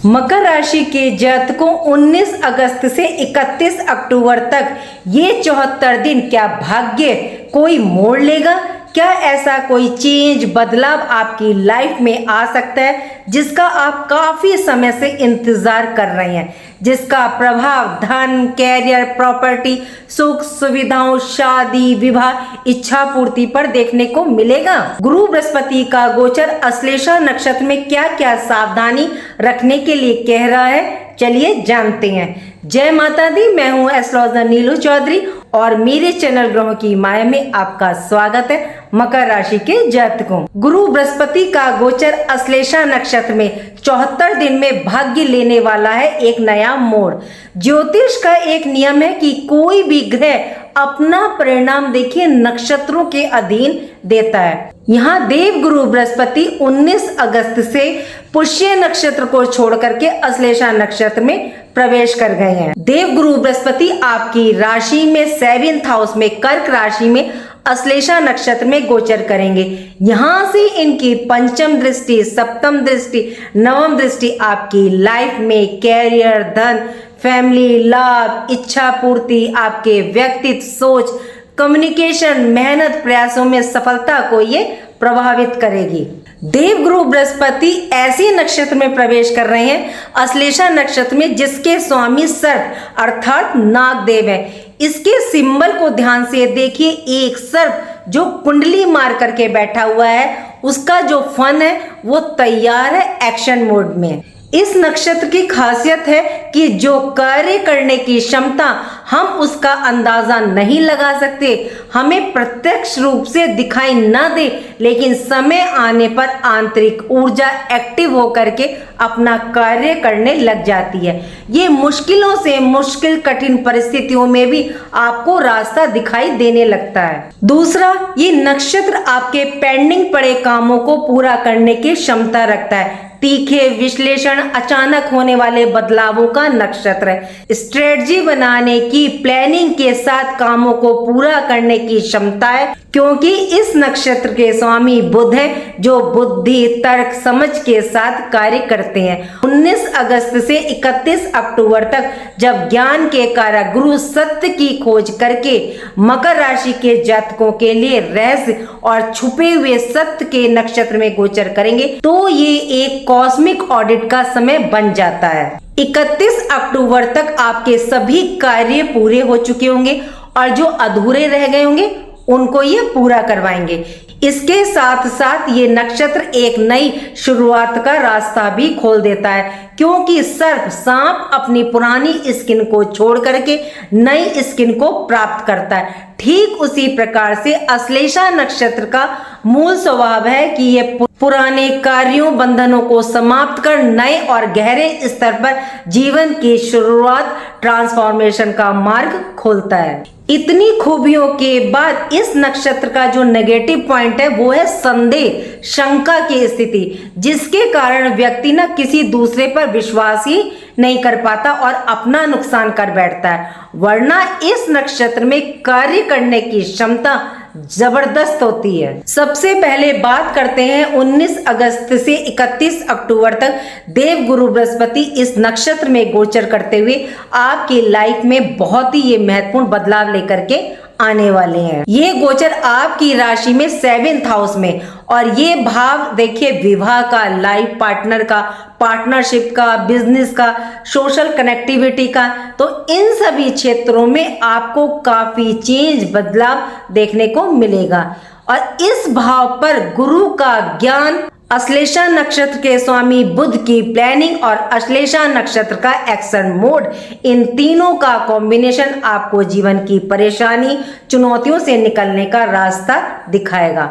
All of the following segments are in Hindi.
मकर राशि के जातकों 19 अगस्त से 31 अक्टूबर तक ये 74 दिन क्या भाग्य कोई मोड़ लेगा? क्या ऐसा कोई चेंज बदलाव आपकी लाइफ में आ सकता है जिसका आप काफी समय से इंतजार कर रहे हैं, जिसका प्रभाव धन, कैरियर, प्रॉपर्टी, सुख सुविधाओं, शादी, विवाह, इच्छा पूर्ति पर देखने को मिलेगा? गुरु बृहस्पति का गोचर अश्लेषा नक्षत्र में क्या क्या सावधानी रखने के लिए कह रहा है, चलिए जानते हैं। जय माता दी, मैं हूँ एस्ट्रोलॉजर नीलू चौधरी और मेरे चैनल ग्रहों की माया में आपका स्वागत है। मकर राशि के जातकों, गुरु बृहस्पति का गोचर अश्लेषा नक्षत्र में 74 दिन में भाग्य लेने वाला है एक नया मोड़। ज्योतिष का एक नियम है कि कोई भी ग्रह अपना परिणाम देखिए नक्षत्रों के अधीन देता है। यहाँ देव गुरु बृहस्पति 19 अगस्त से पुष्य नक्षत्र को छोड़ करके अश्लेषा नक्षत्र में प्रवेश कर गए हैं। देव गुरु बृहस्पति आपकी राशि में 7th हाउस में कर्क राशि में अश्लेषा नक्षत्र में गोचर करेंगे। यहाँ से इनकी पंचम दृष्टि, सप्तम दृष्टि, नवम दृष्टि आपकी लाइफ में कैरियर, धन, फैमिली, लाभ, इच्छा पूर्ति, आपके व्यक्तित्व, सोच, कम्युनिकेशन, मेहनत, प्रयासों में सफलता को ये प्रभावित करेगी। देव गुरु बृहस्पति ऐसे नक्षत्र में प्रवेश कर रहे हैं अश्लेषा नक्षत्र में जिसके स्वामी सर्प अर्थात नागदेव है। इसके सिंबल को ध्यान से देखिए, एक सर्प जो कुंडली मार करके बैठा हुआ है, उसका जो फन है वो तैयार है एक्शन मोड में। इस नक्षत्र की खासियत है कि जो कार्य करने की क्षमता हम उसका अंदाजा नहीं लगा सकते, हमें प्रत्यक्ष रूप से दिखाई न दे, लेकिन समय आने पर आंतरिक ऊर्जा एक्टिव होकर के अपना कार्य करने लग जाती है। ये मुश्किलों से मुश्किल कठिन परिस्थितियों में भी आपको रास्ता दिखाई देने लगता है। दूसरा, ये नक्षत्र आपके पेंडिंग पड़े कामों को पूरा करने की क्षमता रखता है। तीखे विश्लेषण, अचानक होने वाले बदलावों का नक्षत्र है। स्ट्रेटजी बनाने की, प्लानिंग के साथ कामों को पूरा करने की क्षमता है, क्योंकि इस नक्षत्र के स्वामी बुध है जो बुद्धि, तर्क, समझ के साथ कार्य करते हैं। 19 अगस्त से 31 अक्टूबर तक जब ज्ञान के कारक गुरु सत्य की खोज करके मकर राशि के जातकों के लिए रहस्य और छुपे हुए सत्य के नक्षत्र में गोचर करेंगे, तो ये एक कॉस्मिक ऑडिट का समय बन जाता है। 31 अक्टूबर तक आपके सभी कार्य पूरे हो चुके होंगे और जो अधूरे रह गए होंगे उनको ये पूरा करवाएंगे। इसके साथ साथ ये नक्षत्र एक नई शुरुआत का रास्ता भी खोल देता है, क्योंकि सर्प, सांप अपनी पुरानी स्किन को छोड़ करके नई स्किन को प्राप्त करता है। ठीक उसी प्रकार से अश्लेषा नक्षत्र का मूल स्वभाव है कि ये पुराने कार्यों, बंधनों को समाप्त कर नए और गहरे स्तर पर जीवन की शुरुआत, ट्रांसफॉर्मेशन का मार्ग खोलता है। इतनी खूबियों के बाद इस नक्षत्र का जो नेगेटिव पॉइंट है वो है संदेह, शंका की स्थिति, जिसके कारण व्यक्ति ना किसी दूसरे पर विश्वास ही नहीं कर पाता और अपना नुकसान कर बैठता है। वरना इस नक्षत्र में कार्य करने की क्षमता जबरदस्त होती है। सबसे पहले बात करते हैं 19 अगस्त से 31 अक्टूबर तक देव गुरु बृहस्पति इस नक्षत्र में गोचर करते हुए आपकी लाइफ में बहुत ही ये महत्वपूर्ण बदलाव लेकर के आने वाले हैं। ये गोचर आपकी राशि में 7th हाउस में, और ये भाव देखिए विवाह का, लाइफ पार्टनर का, पार्टनरशिप का, बिजनेस का, सोशल कनेक्टिविटी का, तो इन सभी क्षेत्रों में आपको काफी चेंज, बदलाव देखने को मिलेगा। और इस भाव पर गुरु का ज्ञान, अश्लेषा नक्षत्र के स्वामी बुध की प्लानिंग और अश्लेषा नक्षत्र का एक्शन मोड, इन तीनों का कॉम्बिनेशन आपको जीवन की परेशानी, चुनौतियों से निकलने का रास्ता दिखाएगा।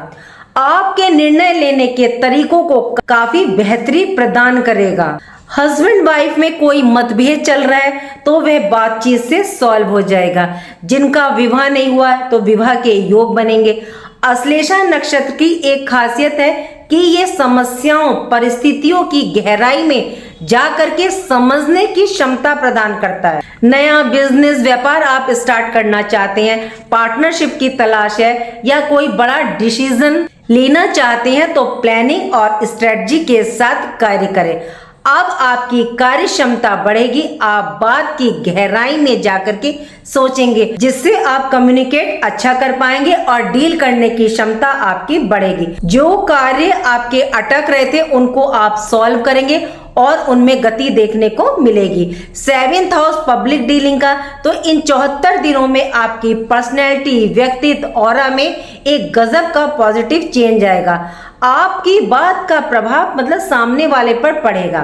आपके निर्णय लेने के तरीकों को काफी बेहतरी प्रदान करेगा। हस्बैंड वाइफ में कोई मतभेद चल रहा है तो वह बातचीत से सॉल्व हो जाएगा। जिनका विवाह नहीं हुआ है तो विवाह के योग बनेंगे। अश्लेषा नक्षत्र की एक खासियत है कि ये समस्याओं, परिस्थितियों की गहराई में जा करके समझने की क्षमता प्रदान करता है। नया बिजनेस, व्यापार आप स्टार्ट करना चाहते हैं, पार्टनरशिप की तलाश है या कोई बड़ा डिसीजन लेना चाहते हैं तो प्लानिंग और स्ट्रेटजी के साथ कार्य करें। अब आपकी कार्य क्षमता बढ़ेगी, आप बात की गहराई में जाकर के सोचेंगे, जिससे आप कम्युनिकेट अच्छा कर पाएंगे और डील करने की क्षमता आपकी बढ़ेगी। जो कार्य आपके अटक रहे थे उनको आप सॉल्व करेंगे और उनमें गति देखने को मिलेगी। 7th हाउस पब्लिक डीलिंग का, तो इन 74 दिनों में आपकी पर्सनैलिटी, व्यक्तित्व, ऑरा में एक गजब का पॉजिटिव चेंज आएगा। आपकी बात का प्रभाव मतलब सामने वाले पर पड़ेगा।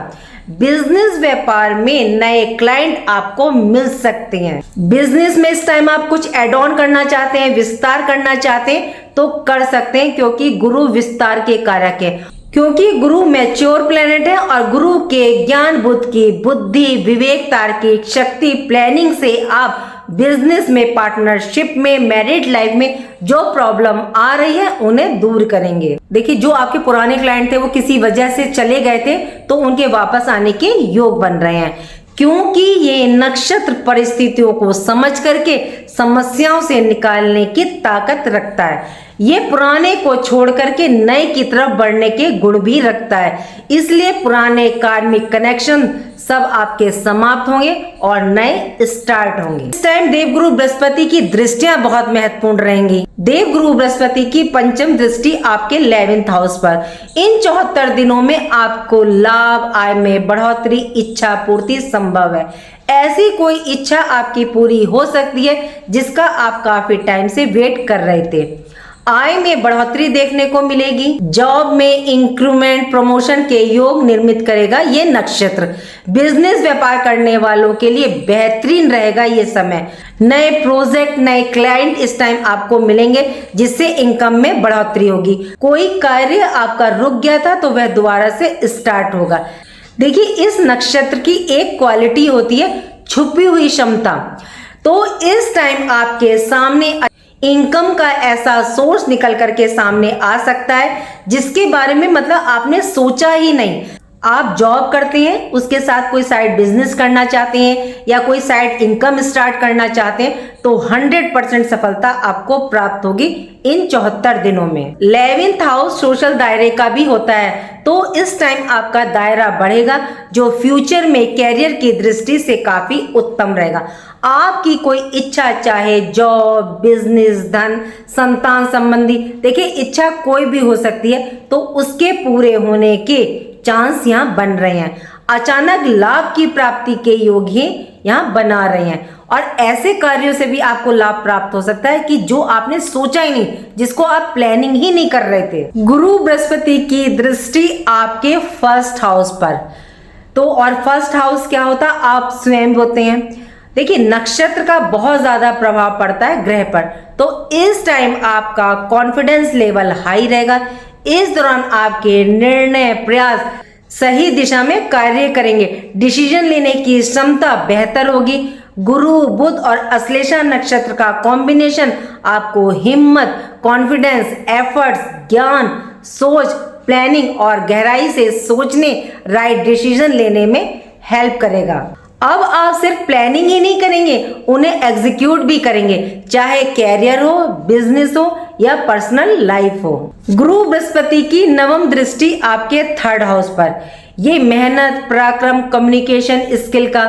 बिजनेस व्यापार में नए क्लाइंट आपको मिल सकते हैं। बिजनेस में इस टाइम आप कुछ एड ऑन करना चाहते हैं, विस्तार करना चाहते हैं तो कर सकते हैं, क्योंकि गुरु विस्तार के कारक है। क्योंकि गुरु मैच्योर प्लेनेट है और गुरु के ज्ञान, बुद्ध की बुद्धि, विवेक, तार्किक शक्ति, प्लानिंग से आप बिजनेस में, पार्टनरशिप में, मैरिड लाइफ में जो प्रॉब्लम आ रही है उन्हें दूर करेंगे। देखिए, जो आपके पुराने क्लाइंट थे वो किसी वजह से चले गए थे तो उनके वापस आने के योग बन रहे हैं, क्योंकि ये नक्षत्र परिस्थितियों को समझ करके समस्याओं से निकालने की ताकत रखता है। ये पुराने को छोड़ करके नए की तरफ बढ़ने के गुण भी रखता है, इसलिए पुराने कार्मिक कनेक्शन सब आपके समाप्त होंगे और नए स्टार्ट होंगे। इस टाइम देवगुरु बृहस्पति की दृष्टियां बहुत महत्वपूर्ण रहेंगी। देवगुरु बृहस्पति की पंचम दृष्टि आपके 11th हाउस पर। इन 74 दिनों में आपको लाभ, आय में बढ़ोतरी, इच्छा पूर्ति संभव है। ऐसी कोई इच्छा आपकी पूरी हो सकती है जिसका आप काफी टाइम से वेट कर रहे थे। आय में बढ़ोतरी देखने को मिलेगी। जॉब में इंक्रीमेंट, प्रमोशन के योग निर्मित करेगा ये नक्षत्र। बिजनेस व्यापार करने वालों के लिए बेहतरीन रहेगा ये समय। नए प्रोजेक्ट, नए क्लाइंट इस टाइम आपको मिलेंगे, जिससे इनकम में बढ़ोतरी होगी। कोई कार्य आपका रुक गया था तो वह दोबारा से स्टार्ट होगा। देखिए, इस नक्षत्र की एक क्वालिटी होती है छुपी हुई क्षमता। तो इस टाइम आपके सामने इनकम का ऐसा सोर्स निकल करके सामने आ सकता है जिसके बारे में मतलब आपने सोचा ही नहीं। आप जॉब करते हैं, उसके साथ कोई साइड बिजनेस करना चाहते हैं या कोई साइड इनकम स्टार्ट करना चाहते हैं तो 100% सफलता आपको प्राप्त होगी इन 74 दिनों में। 11th हाउस सोशल दायरे का भी होता है, तो इस टाइम आपका दायरा बढ़ेगा जो फ्यूचर में कैरियर की दृष्टि से काफी उत्तम रहेगा। आपकी कोई इच्छा, चाहे जॉब, बिजनेस, धन, संतान संबंधी, देखिए इच्छा कोई भी हो सकती है, तो उसके पूरे होने के चांस यहाँ बन रहे हैं। अचानक लाभ की प्राप्ति के योग ही यहाँ बना रहे हैं और ऐसे कार्यों से भी आपको लाभ प्राप्त हो सकता है कि जो आपने सोचा ही नहीं, जिसको आप प्लानिंग ही नहीं कर रहे थे। गुरु बृहस्पति की दृष्टि आपके 1st हाउस पर, तो और 1st हाउस क्या होता, आप स्वयं होते हैं। देखिए, नक्षत्र का बहुत ज्यादा प्रभाव पड़ता है ग्रह पर, तो इस टाइम आपका कॉन्फिडेंस लेवल हाई रहेगा। इस दौरान आपके निर्णय, प्रयास सही दिशा में कार्य करेंगे। डिसीजन लेने की क्षमता बेहतर होगी। गुरु, बुध और अश्लेषा नक्षत्र का कॉम्बिनेशन आपको हिम्मत, कॉन्फिडेंस, एफर्ट्स, ज्ञान, सोच, प्लानिंग और गहराई से सोचने, राइट डिसीजन लेने में हेल्प करेगा। अब आप सिर्फ प्लानिंग ही नहीं करेंगे, उन्हें एग्जीक्यूट भी करेंगे, चाहे कैरियर हो, बिजनेस हो या पर्सनल लाइफ हो। गुरु बृहस्पति की 9th दृष्टि आपके 3rd हाउस पर। ये मेहनत, पराक्रम, कम्युनिकेशन स्किल का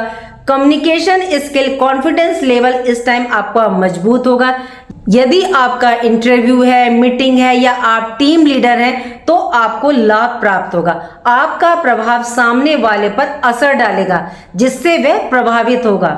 कॉन्फिडेंस लेवल इस टाइम आपका मजबूत होगा। यदि आपका इंटरव्यू है, मीटिंग है या आप टीम लीडर हैं तो आपको लाभ प्राप्त होगा। आपका प्रभाव सामने वाले पर असर डालेगा जिससे वह प्रभावित होगा।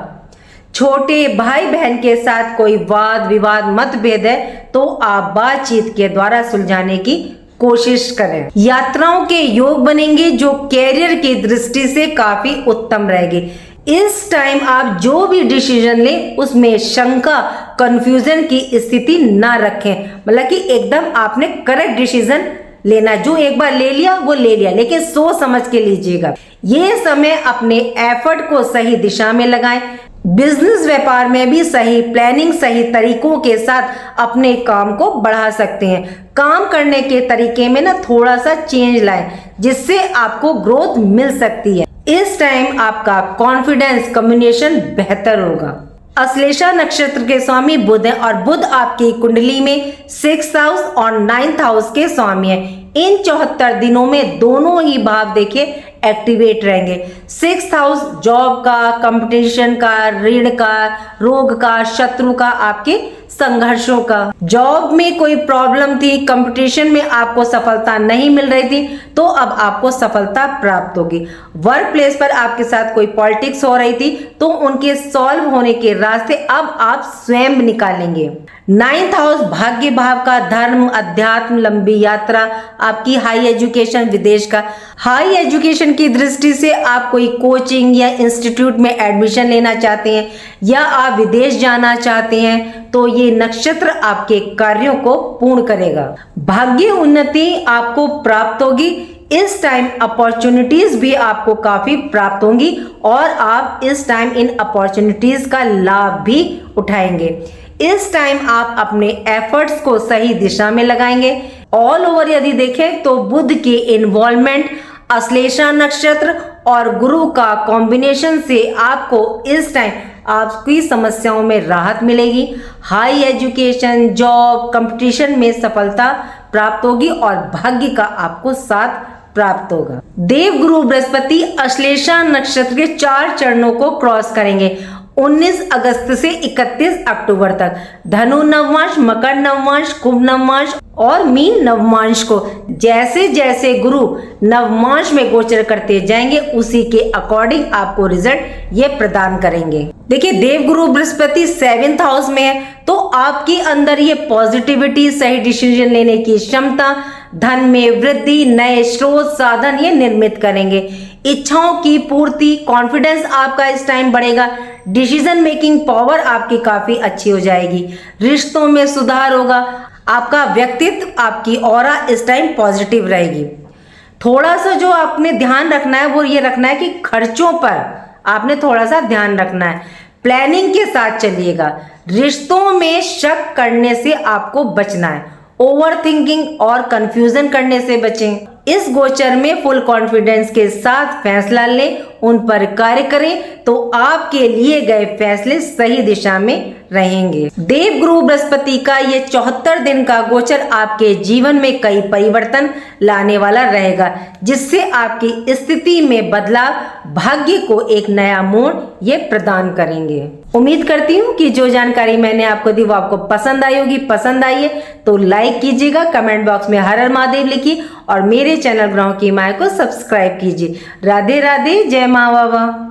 छोटे भाई बहन के साथ कोई वाद विवाद, मतभेद है तो आप बातचीत के द्वारा सुलझाने की कोशिश करें। यात्राओं के योग बनेंगे जो कैरियर की दृष्टि से काफी उत्तम रहेगी। इस टाइम आप जो भी डिसीजन लें उसमें शंका, कंफ्यूजन की स्थिति ना रखें, मतलब कि एकदम आपने करेक्ट डिसीजन लेना। जो एक बार ले लिया वो ले लिया, लेकिन सोच समझ के लीजिएगा। ये समय अपने एफर्ट को सही दिशा में लगाएं। बिजनेस व्यापार में भी सही प्लानिंग, सही तरीकों के साथ अपने काम को बढ़ा सकते हैं। काम करने के तरीके में ना थोड़ा सा चेंज लाएं जिससे आपको ग्रोथ मिल सकती है। इस टाइम आपका कॉन्फिडेंस, कम्युनिकेशन बेहतर होगा। अश्लेषा नक्षत्र के स्वामी बुध है और बुध आपकी कुंडली में 6th हाउस और 9th हाउस के स्वामी है। इन 74 दिनों में दोनों ही भाव देखिए एक्टिवेट रहेंगे। 6th हाउस जॉब का, कंपटीशन का, ऋण का, रोग का, शत्रु का, आपके संघर्षों का। जॉब में कोई प्रॉब्लम थी, कंपटीशन में आपको सफलता नहीं मिल रही थी, तो अब आपको सफलता प्राप्त होगी। वर्क प्लेस पर आपके साथ कोई पॉलिटिक्स हो रही थी, तो उनके सॉल्व होने के रास्ते अब आप स्वयं निकालेंगे। 9th हाउस भाग्य भाव का, धर्म, अध्यात्म, लंबी यात्रा, आपकी हाई एजुकेशन, विदेश का। हाई एजुकेशन की दृष्टि से आप कोई कोचिंग या इंस्टीट्यूट में एडमिशन लेना चाहते हैं या आप विदेश जाना चाहते हैं, तो ये नक्षत्र आपके कार्यों को पूर्ण करेगा। भाग्य उन्नति आपको प्राप्त होगी। इस टाइम अपॉर्चुनिटीज भी आपको काफी प्राप्त होंगी और आप इस टाइम इन अपॉर्चुनिटीज का लाभ भी उठाएंगे। इस टाइम आप अपने एफर्ट्स को सही दिशा में लगाएंगे। ऑल ओवर यदि देखें तो बुध की इन्वॉल्वमेंट, अश्लेषा नक्षत्र और गुरु का कॉम्बिनेशन से आपको इस टाइम आपकी समस्याओं में राहत मिलेगी। हाई एजुकेशन, जॉब, कंपटीशन में सफलता प्राप्त होगी और भाग्य का आपको साथ प्राप्त होगा। देव गुरु बृहस्पति अश्लेषा नक्षत्र के 4 चरणों को क्रॉस करेंगे 19 अगस्त से 31 अक्टूबर तक। धनु नवमांश, मकर नवमांश, कुंभ नवमांश और मीन नवमांश को जैसे जैसे गुरु नवमांश में गोचर करते जाएंगे उसी के अकॉर्डिंग आपको रिजल्ट ये प्रदान करेंगे। देखिए, देव गुरु बृहस्पति 7th हाउस में है, तो आपके अंदर ये पॉजिटिविटी, सही डिसीजन लेने की क्षमता, धन में वृद्धि, नए स्रोत, साधन ये निर्मित करेंगे। इच्छाओं की पूर्ति, कॉन्फिडेंस आपका इस टाइम बढ़ेगा। डिसीजन मेकिंग पावर आपकी काफी अच्छी हो जाएगी। रिश्तों में सुधार होगा। आपका व्यक्तित्व, आपकी ऑरा इस टाइम पॉजिटिव रहेगी। थोड़ा सा जो आपने ध्यान रखना है वो ये रखना है कि खर्चों पर आपने थोड़ा सा ध्यान रखना है। प्लानिंग के साथ चलिएगा। रिश्तों में शक करने से आपको बचना है। ओवर थिंकिंग और कंफ्यूजन करने से बचें। इस गोचर में फुल कॉन्फिडेंस के साथ फैसला लें, उन पर कार्य करें तो आपके लिए गए फैसले सही दिशा में रहेंगे। देव गुरु बृहस्पति का ये 74 दिन का गोचर आपके जीवन में कई परिवर्तन लाने वाला रहेगा, जिससे आपकी स्थिति में बदलाव, भाग्य को एक नया मोड़ ये प्रदान करेंगे। उम्मीद करती हूँ कि जो जानकारी मैंने आपको दी वो आपको पसंद आई होगी। पसंद आई है तो लाइक कीजिएगा, कमेंट बॉक्स में हर हर महादेव लिखिए और मेरे चैनल ग्रहों की माया को सब्सक्राइब कीजिए। राधे राधे, जय माँ बाबा।